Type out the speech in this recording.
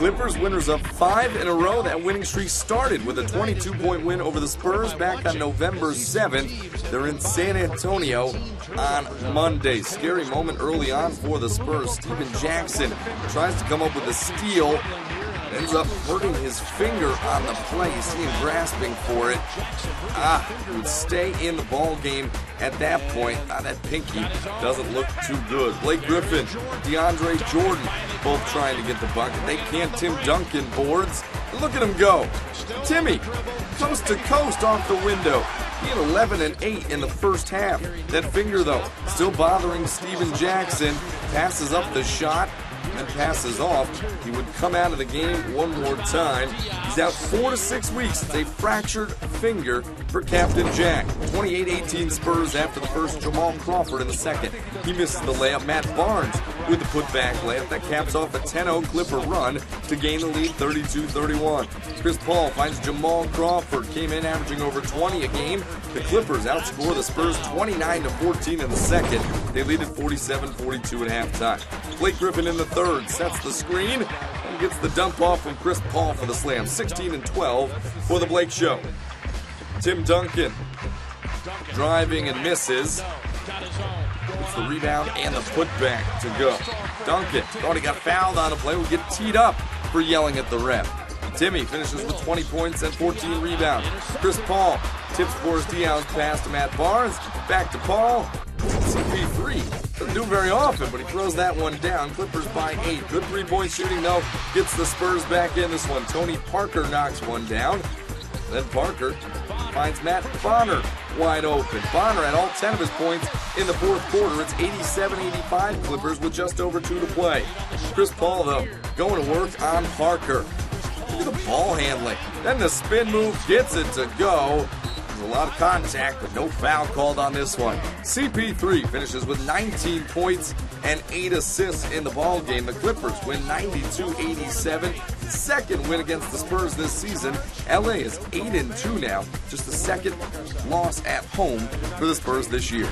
Clippers, winners of 5 in a row. That winning streak started with a 22-point win over the Spurs back on November 7th. They're in San Antonio on Monday. Scary moment early on for the Spurs. Steven Jackson tries to come up with a steal. Ends up hurting his finger on the play. You see him grasping for it. He would stay in the ball game at that point. That pinky doesn't look too good. Blake Griffin, DeAndre Jordan, both trying to get the bucket. They can't. Tim Duncan boards. And look at him go. Timmy, coast to coast off the window. He had 11 and 8 in the first half. That finger, though, still bothering Steven Jackson. Passes up the shot and passes off. He would come out of the game one more time. He's out 4 to 6 weeks. It's a fractured finger for Captain Jack. 28-18 Spurs after the first. Jamal Crawford in the second. He misses the layup. Matt Barnes with the putback layup. That caps off a 10-0 Clipper run to gain the lead 32-31. Chris Paul finds Jamal Crawford. Came in averaging over 20 a game. The Clippers outscore the Spurs 29-14 in the second. They lead at 47-42 at halftime. Blake Griffin in the third sets the screen and gets the dump off from Chris Paul for the slam. 16 and 12 for the Blake Show. Tim Duncan driving and misses. Gets the rebound and the putback to go. Duncan thought he got fouled on a play. Will get teed up for yelling at the ref. Timmy finishes with 20 points and 14 rebounds. Chris Paul tips Boris Diaw's pass to Matt Barnes. Back to Paul. CP3 doesn't do very often, but he throws that one down. Clippers by 8. Good three-point shooting, though. Gets the Spurs back in this one. Tony Parker knocks one down. Then Parker finds Matt Bonner wide open. Bonner had all 10 of his points in the fourth quarter. It's 87-85 Clippers with just over 2 to play. Chris Paul, though, going to work on Parker. Look at the ball handling. Then the spin move gets it to go. There's a lot of contact, but no foul called on this one. CP3 finishes with 19 points and 8 assists in the ball game. The Clippers win 92-87. Second win against the Spurs this season. LA is 8-2 now. Just the second loss at home for the Spurs this year.